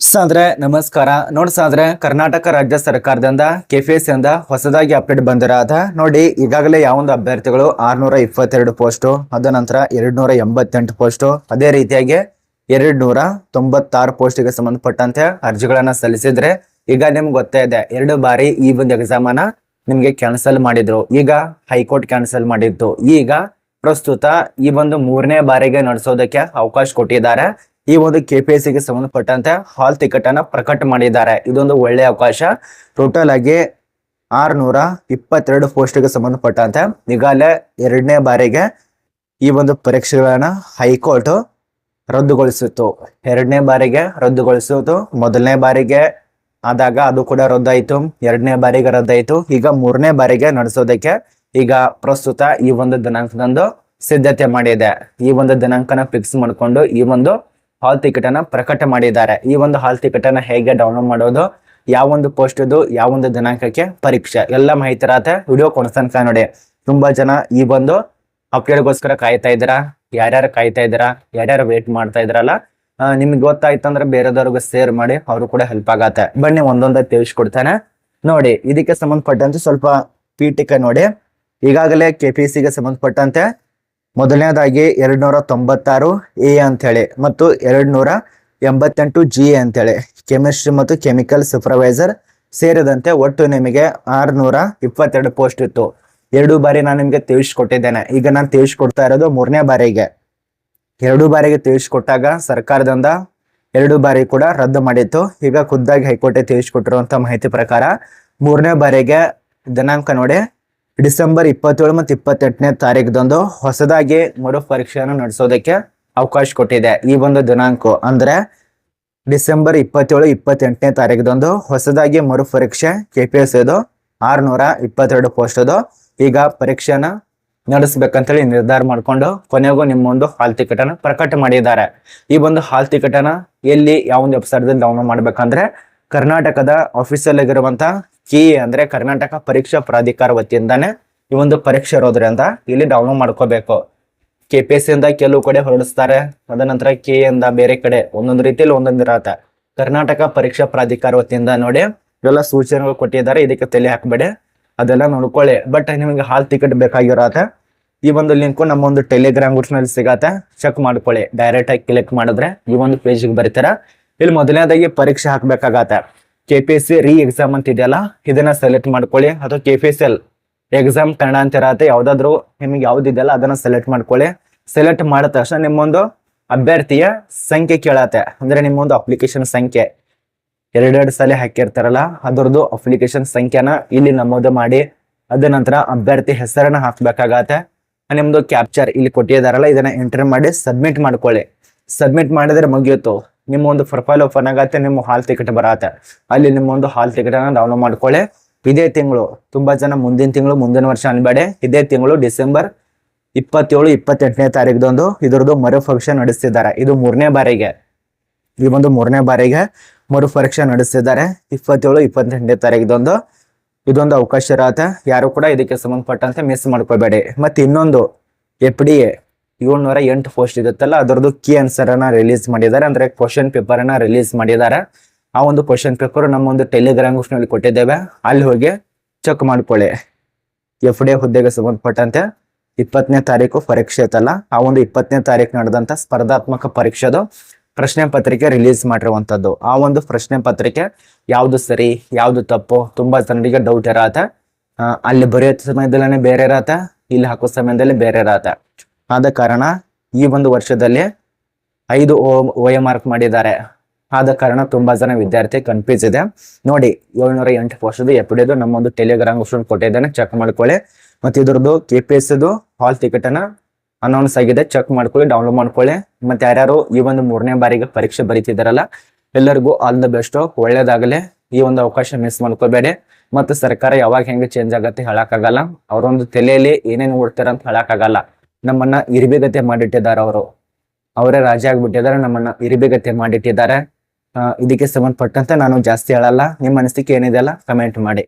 ಸಾಂದ್ರೆ ನಮಸ್ಕಾರ. ನೋಡಿ ಸಾಂದ್ರೆ ಕರ್ನಾಟಕ ರಾಜ್ಯ ಸರ್ಕಾರದಿಂದ ಕೆಪಿಎಸ್ಸಿ ಇಂದ ಹೊಸದಾಗಿ ಅಪ್ಡೇಟ್ ಬಂದಿರೋದ ನೋಡಿ. ಈಗಾಗಲೇ ಯಾವೊಂದು ಅಭ್ಯರ್ಥಿಗಳು 622 ಪೋಸ್ಟ್, ಅದ ನಂತರ 288 ಪೋಸ್ಟ್, ಅದೇ ರೀತಿಯಾಗಿ 296 ಪೋಸ್ಟ್ಗೆ ಸಂಬಂಧಪಟ್ಟಂತೆ ಅರ್ಜಿಗಳನ್ನ ಸಲ್ಲಿಸಿದ್ರೆ ಈಗ ನಿಮ್ಗೆ ಗೊತ್ತೇ ಇದೆ 2 ಬಾರಿ ಈ ಒಂದು ಎಕ್ಸಾಮ್ ಅನ್ನ ನಿಮ್ಗೆ ಕ್ಯಾನ್ಸಲ್ ಮಾಡಿದ್ರು. ಈಗ ಹೈಕೋರ್ಟ್ ಕ್ಯಾನ್ಸಲ್ ಮಾಡಿತ್ತು. ಈಗ ಪ್ರಸ್ತುತ ಈ ಒಂದು 3ನೇ ಬಾರಿಗೆ ನಡೆಸೋದಕ್ಕೆ ಅವಕಾಶ ಕೊಟ್ಟಿದ್ದಾರೆ. ಈ ಒಂದು ಕೆಪಿಎಸ್ಸಿಗೆ ಸಂಬಂಧಪಟ್ಟಂತೆ ಹಾಲ್ ಟಿಕೆಟ್ ಅನ್ನ ಪ್ರಕಟ ಮಾಡಿದ್ದಾರೆ. ಇದೊಂದು ಒಳ್ಳೆ ಅವಕಾಶ. ಟೋಟಲ್ ಆಗಿ 622 ಪೋಸ್ಟ್ಗೆ ಸಂಬಂಧಪಟ್ಟಂತೆ ಈಗಾಗಲೇ 2ನೇ ಬಾರಿಗೆ ಈ ಒಂದು ಪರೀಕ್ಷೆಗಳನ್ನ ಹೈಕೋರ್ಟ್ ರದ್ದುಗೊಳಿಸಿತ್ತು. 2ನೇ ಬಾರಿಗೆ ರದ್ದುಗೊಳಿಸಿತ್ತು. 1ನೇ ಬಾರಿಗೆ ಆದಾಗ ಅದು ಕೂಡ ರದ್ದಾಯಿತು. 2ನೇ ಬಾರಿಗೆ ರದ್ದಾಯಿತು. ಈಗ 3ನೇ ಬಾರಿಗೆ ನಡೆಸೋದಕ್ಕೆ ಈಗ ಪ್ರಸ್ತುತ ಈ ಒಂದು ದಿನಾಂಕದಂದು ಸಿದ್ಧತೆ ಮಾಡಿದೆ. ಈ ಒಂದು ದಿನಾಂಕನ ಫಿಕ್ಸ್ ಮಾಡಿಕೊಂಡು ಈ ಒಂದು ಹಾಲ್ ಟಿಕೆಟ್ ಅನ್ನ ಪ್ರಕಟ ಮಾಡಿದ್ದಾರೆ. ಈ ಒಂದು ಹಾಲ್ ಟಿಕೆಟ್ ಅನ್ನ ಹೇಗೆ ಡೌನ್ಲೋಡ್ ಮಾಡೋದು, ಯಾವ ಒಂದು ಪೋಸ್ಟ್ ಇದು, ಯಾವ ಒಂದು ದಿನಾಂಕಕ್ಕೆ ಪರೀಕ್ಷೆ, ಎಲ್ಲ ಮಾಹಿತಿ ಇರತ್ತೆ. ವಿಡಿಯೋ ಕೊನೆತನಕ ನೋಡಿ. ತುಂಬಾ ಜನ ಈ ಒಂದು ಅಪ್ಡೇಟ್ಗೋಸ್ಕರ ಕಾಯ್ತಾ ಇದ್ದೀರಾ. ಯಾರ್ಯಾರು ಕಾಯ್ತಾ ಇದ್ದೀರಾ, ಯಾರ್ಯಾರು ವೇಟ್ ಮಾಡ್ತಾ ಇದ್ರಲ್ಲ, ನಿಮ್ಗೆ ಗೊತ್ತಾಯ್ತಂದ್ರೆ ಬೇರೆದವ್ರಿಗೆ ಶೇರ್ ಮಾಡಿ, ಅವರು ಕೂಡ ಹೆಲ್ಪ್ ಆಗತ್ತೆ. ಬನ್ನಿ ಒಂದೊಂದ ತಿಳಿಸ್ಕೊಡ್ತಾನೆ ನೋಡಿ. ಇದಕ್ಕೆ ಸಂಬಂಧಪಟ್ಟಂತೆ ಸ್ವಲ್ಪ ಪೀಠಿಕೆ ನೋಡಿ. ಈಗಾಗಲೇ ಕೆಪಿಎಸ್ಸಿಗೆ ಸಂಬಂಧಪಟ್ಟಂತೆ ಮೊದಲನೇದಾಗಿ 296 ಎ ಅಂತ ಹೇಳಿ ಮತ್ತು 288 ಜಿ ಅಂತೇಳಿ ಕೆಮಿಸ್ಟ್ರಿ ಮತ್ತು ಕೆಮಿಕಲ್ ಸೂಪರ್ವೈಸರ್ ಸೇರಿದಂತೆ ಒಟ್ಟು ನಿಮಗೆ 622 ಪೋಸ್ಟ್ ಇತ್ತು. 2 ಬಾರಿ ನಾನು ನಿಮ್ಗೆ ತಿಳಿಸ್ಕೊಟ್ಟಿದ್ದೇನೆ. ಈಗ ನಾನು ತಿಳಿಸ್ಕೊಡ್ತಾ ಇರೋದು 3ನೇ ಬಾರಿಗೆ. 2 ಬಾರಿಗೆ ತಿಳಿಸ್ಕೊಟ್ಟಾಗ ಸರ್ಕಾರದಿಂದ 2 ಬಾರಿ ಕೂಡ ರದ್ದು ಮಾಡಿತ್ತು. ಈಗ ಖುದ್ದಾಗಿ ಹೈಕೋರ್ಟ್ ತಿಳಿಸ್ಕೊಟ್ಟಿರುವಂತ ಮಾಹಿತಿ ಪ್ರಕಾರ 3ನೇ ಬಾರಿಗೆ ದಿನಾಂಕ ನೋಡಿ ಡಿಸೆಂಬರ್ 27 ಮತ್ತು 28ನೇ ತಾರೀಕದಂದು ಹೊಸದಾಗಿ ಮರು ಪರೀಕ್ಷೆಯನ್ನು ನಡೆಸೋದಕ್ಕೆ ಅವಕಾಶ ಕೊಟ್ಟಿದೆ. ಈ ಒಂದು ದಿನಾಂಕ ಅಂದ್ರೆ ಡಿಸೆಂಬರ್ 27, 28ನೇ ತಾರೀಕದಂದು ಹೊಸದಾಗಿ ಮರು ಪರೀಕ್ಷೆ ಕೆಪಿಎಸ್ಸಿ ಇದು 622 ಪೋಸ್ಟ್ ಅದು. ಈಗ ಪರೀಕ್ಷೆನ ನಡೆಸ್ಬೇಕಂತೇಳಿ ನಿರ್ಧಾರ ಮಾಡ್ಕೊಂಡು ಕೊನೆಗೂ ನಿಮ್ಮ ಒಂದು ಹಾಲ್ ಟಿಕೆಟ್ ಅನ್ನ ಪ್ರಕಟ ಮಾಡಿದ್ದಾರೆ. ಈ ಒಂದು ಹಾಲ್ ಟಿಕೆಟ್ ಅನ್ನ ಎಲ್ಲಿ ಯಾವ ಒಂದು ವೆಬ್ಸೈಟ್ ಡೌನ್ಲೋಡ್ ಮಾಡ್ಬೇಕಂದ್ರೆ ಕರ್ನಾಟಕದ ಆಫೀಸಿಯಲ್ ಆಗಿರುವಂತ ಅಂದ್ರೆ ಕರ್ನಾಟಕ ಪರೀಕ್ಷಾ ಪ್ರಾಧಿಕಾರ ವತಿಯಿಂದಾನೆ ಈ ಒಂದು ಪರೀಕ್ಷೆ ಇರೋದ್ರಿಂದ ಇಲ್ಲಿ ಡೌನ್ಲೋಡ್ ಮಾಡ್ಕೋಬೇಕು. ಕೆಪಿಎಸ್ಸಿ ಇಂದ ಕೆಲವು ಕಡೆ ಹೊರಡಿಸ್ತಾರೆ, ಅದ ನಂತರ ಕೆ ಇಂದ ಬೇರೆ ಕಡೆ ಒಂದೊಂದು ರೀತಿಯಲ್ಲಿ ಒಂದೊಂದು ಇರತ್ತೆ. ಕರ್ನಾಟಕ ಪರೀಕ್ಷಾ ಪ್ರಾಧಿಕಾರ ವತಿಯಿಂದ ನೋಡಿ ಇವೆಲ್ಲ ಸೂಚನೆಗಳು ಕೊಟ್ಟಿದ್ದಾರೆ. ಇದಕ್ಕೆ ತಲೆ ಹಾಕಬೇಡಿ, ಅದೆಲ್ಲ ನೋಡ್ಕೊಳ್ಳಿ. ಬಟ್ ನಿಮಗೆ ಹಾಲ್ ಟಿಕೆಟ್ ಬೇಕಾಗಿರತ್ತೆ. ಈ ಒಂದು ಲಿಂಕ್ ನಮ್ಮ ಒಂದು ಟೆಲಿಗ್ರಾಮ್ ಗ್ರೂಪ್ ನಲ್ಲಿ ಸಿಗತ್ತೆ, ಚೆಕ್ ಮಾಡ್ಕೊಳ್ಳಿ. ಡೈರೆಕ್ಟ್ ಆಗಿ ಕ್ಲಿಕ್ ಮಾಡಿದ್ರೆ ಈ ಒಂದು ಪೇಜ್ಗೆ ಬರ್ತೀರಾ. ಇಲ್ಲಿ ಮೊದಲನೇದಾಗಿ ಪರೀಕ್ಷೆ ಹಾಕ್ಬೇಕಾಗತ್ತೆ. ಕೆಪಿಎಸ್ಸಿ ರೀ ಎಕ್ಸಾಮ್ ಅಂತ ಇದೆಯಲ್ಲ, ಇದನ್ನ ಸೆಲೆಕ್ಟ್ ಮಾಡ್ಕೊಳ್ಳಿ. ಅಥವಾ ಕೆಪಿಎಸ್ಎಲ್ ಎಕ್ಸಾಮ್ ಕನ್ನಡ ಅಂತ ಇರತ್ತೆ, ಯಾವ್ದಾದ್ರು ನಿಮ್ಗೆ ಯಾವ್ದಿದೆಯಲ್ಲ ಅದನ್ನ ಸೆಲೆಕ್ಟ್ ಮಾಡ್ಕೊಳ್ಳಿ. ಸೆಲೆಕ್ಟ್ ಮಾಡಿದ ತಕ್ಷಣ ನಿಮ್ಮೊಂದು ಅಭ್ಯರ್ಥಿಯ ಸಂಖ್ಯೆ ಕೇಳತ್ತೆ. ಅಂದ್ರೆ ನಿಮ್ಮೊಂದು ಅಪ್ಲಿಕೇಶನ್ ಸಂಖ್ಯೆ 2 ಸಲ ಹಾಕಿರ್ತಾರಲ್ಲ ಅದರದ್ದು ಅಪ್ಲಿಕೇಶನ್ ಸಂಖ್ಯೆನ ಇಲ್ಲಿ ನಮೂದು ಮಾಡಿ, ಅದ ನಂತರ ಅಭ್ಯರ್ಥಿ ಹೆಸರನ್ನ ಹಾಕ್ಬೇಕಾಗತ್ತೆ. ನಿಮ್ದು ಕ್ಯಾಪ್ಚರ್ ಇಲ್ಲಿ ಕೊಟ್ಟಿದಾರಲ್ಲ ಇದನ್ನ ಎಂಟರ್ ಮಾಡಿ ಸಬ್ಮಿಟ್ ಮಾಡ್ಕೊಳ್ಳಿ. ಸಬ್ಮಿಟ್ ಮಾಡಿದ್ರೆ ಮುಗಿಯಿತು. ನಿಮ್ಮ ಒಂದು ಪ್ರೊಫೈಲ್ ಓಪನ್ ಆಗತ್ತೆ, ನಿಮ್ಮ ಹಾಲ್ ಟಿಕೆಟ್ ಬರತ್ತೆ. ಅಲ್ಲಿ ನಿಮ್ಮ ಒಂದು ಹಾಲ್ ಟಿಕೆಟ್ ಅನ್ನ ಡೌನ್ಲೋಡ್ ಮಾಡ್ಕೊಳ್ಳಿ. ಇದೇ ತಿಂಗಳು, ತುಂಬಾ ಜನ ಮುಂದಿನ ತಿಂಗಳು ಮುಂದಿನ ವರ್ಷ ಅನ್ಬೇಡಿ, ಇದೇ ತಿಂಗಳು ಡಿಸೆಂಬರ್ 27, 28ನೇ ತಾರೀಕದಂದು ಇದರದ್ದು ಮರು ಪರೀಕ್ಷೆ ನಡೆಸ್ತಿದ್ದಾರೆ. ಇದು 3ನೇ ಬಾರಿಗೆ, ಈ ಒಂದು 3ನೇ ಬಾರಿಗೆ ಮರು ಪರೀಕ್ಷೆ ನಡೆಸ್ತಿದ್ದಾರೆ. 27, 28ನೇ ತಾರೀಕದಂದು ಇದೊಂದು ಅವಕಾಶ ಇರತ್ತೆ. ಯಾರು ಕೂಡ ಇದಕ್ಕೆ ಸಂಬಂಧಪಟ್ಟಂತೆ ಮಿಸ್ ಮಾಡ್ಕೋಬೇಡಿ. ಮತ್ತೆ ಇನ್ನೊಂದು FDA 708 ಪೋಸ್ಟ್ ಇರುತ್ತಲ್ಲ ಅದರದ್ದು ಕೀ ಆನ್ಸರ್ ಅನ್ನ ರಿಲೀಸ್ ಮಾಡಿದ್ದಾರೆ. ಅಂದ್ರೆ ಕ್ವಶನ್ ಪೇಪರ್ ಅನ್ನ ರಿಲೀಸ್ ಮಾಡಿದ್ದಾರೆ. ಆ ಒಂದು ಕ್ವಶನ್ ಪೇಪರ್ ನಮ್ಮ ಒಂದು ಟೆಲಿಗ್ರಾಮ್ ಗ್ರೂಪ್ ನಲ್ಲಿ ಕೊಟ್ಟಿದ್ದೇವೆ, ಅಲ್ಲಿ ಹೋಗಿ ಚೆಕ್ ಮಾಡ್ಕೊಳ್ಳಿ. FDA ಹುದ್ದೆಗೆ ಸಂಬಂಧಪಟ್ಟಂತೆ 20ನೇ ತಾರೀಕು ಪರೀಕ್ಷೆ ಇತ್ತಲ್ಲ, ಆ ಒಂದು 20ನೇ ತಾರೀಕು ನಡೆದಂತ ಸ್ಪರ್ಧಾತ್ಮಕ ಪರೀಕ್ಷೆದು ಪ್ರಶ್ನೆ ಪತ್ರಿಕೆ ರಿಲೀಸ್ ಮಾಡಿರುವಂತದ್ದು. ಆ ಒಂದು ಪ್ರಶ್ನೆ ಪತ್ರಿಕೆ ಯಾವ್ದು ಸರಿ ಯಾವ್ದು ತಪ್ಪು ತುಂಬಾ ಜನರಿಗೆ ಡೌಟ್ ಇರತ್ತೆ. ಅಲ್ಲಿ ಬರೆಯೋ ಸಮಯದಲ್ಲೇ ಬೇರೆ ಇರತ್ತೆ, ಇಲ್ಲಿ ಹಾಕೋ ಸಮಯದಲ್ಲಿ ಬೇರೆ ಇರತ್ತೆ. ಆದ ಕಾರಣ ಈ ಒಂದು ವರ್ಷದಲ್ಲಿ 5 OMR ಮಾಡಿದ್ದಾರೆ. ಆದ ಕಾರಣ ತುಂಬಾ ಜನ ವಿದ್ಯಾರ್ಥಿ ಕನ್ಫ್ಯೂಸ್ ಇದೆ. ನೋಡಿ 708 ಪೋಸ್ಟ್ ಎಫ್ಡಿದು ನಮ್ಮ ಒಂದು ಟೆಲಿಗ್ರಾಮ್ ಗ್ರೂಪ್ ಕೊಟ್ಟಿದ್ದೇನೆ, ಚೆಕ್ ಮಾಡ್ಕೊಳ್ಳಿ. ಮತ್ತೆ ಇದ್ರದ್ದು ಕೆಪಿಎಸ್ಸಿದು ಹಾಲ್ ಟಿಕೆಟ್ ಅನ್ನ ಅನೌನ್ಸ್ ಆಗಿದೆ, ಚೆಕ್ ಮಾಡ್ಕೊಳ್ಳಿ, ಡೌನ್ಲೋಡ್ ಮಾಡ್ಕೊಳ್ಳಿ. ಮತ್ತೆ ಯಾರ್ಯಾರು ಈ ಒಂದು 3ನೇ ಬಾರಿಗೆ ಪರೀಕ್ಷೆ ಬರೀತಿದಾರಲ್ಲ ಎಲ್ಲರಿಗೂ ಆಲ್ ದ ಬೆಸ್ಟ್, ಒಳ್ಳೇದಾಗಲಿ. ಈ ಒಂದು ಅವಕಾಶ ಮಿಸ್ ಮಾಡ್ಕೋಬೇಡಿ. ಮತ್ತೆ ಸರ್ಕಾರ ಯಾವಾಗ ಹೆಂಗೆ ಚೇಂಜ್ ಆಗತ್ತೆ ಹೇಳಕ್ಕಾಗಲ್ಲ. ಅವರೊಂದು ತಲೆಯಲ್ಲಿ ಏನೇನು ಓಡ್ತಾರ ಅಂತ ಹೇಳಕ್ಕಾಗಲ್ಲ. ನಮ್ಮನ್ನ ಇರಿಬಿಗತೆ ಮಾಡಿಟ್ಟಿದ್ದಾರೆ ಅವರು, ಅವರೇ ರಾಜ ಆಗ್ಬಿಟ್ಟಿದ್ದಾರೆ, ನಮ್ಮನ್ನ ಇರಿಬಿಗತೆ ಮಾಡಿಟ್ಟಿದ್ದಾರೆ. ಇದಕ್ಕೆ ಸಂಬಂಧಪಟ್ಟಂತೆ ನಾನು ಜಾಸ್ತಿ ಹೇಳಲ್ಲ. ನಿಮ್ಮ ಅನಿಸಿಕೆ ಏನಿದೆಯಲ್ಲ ಕಮೆಂಟ್ ಮಾಡಿ.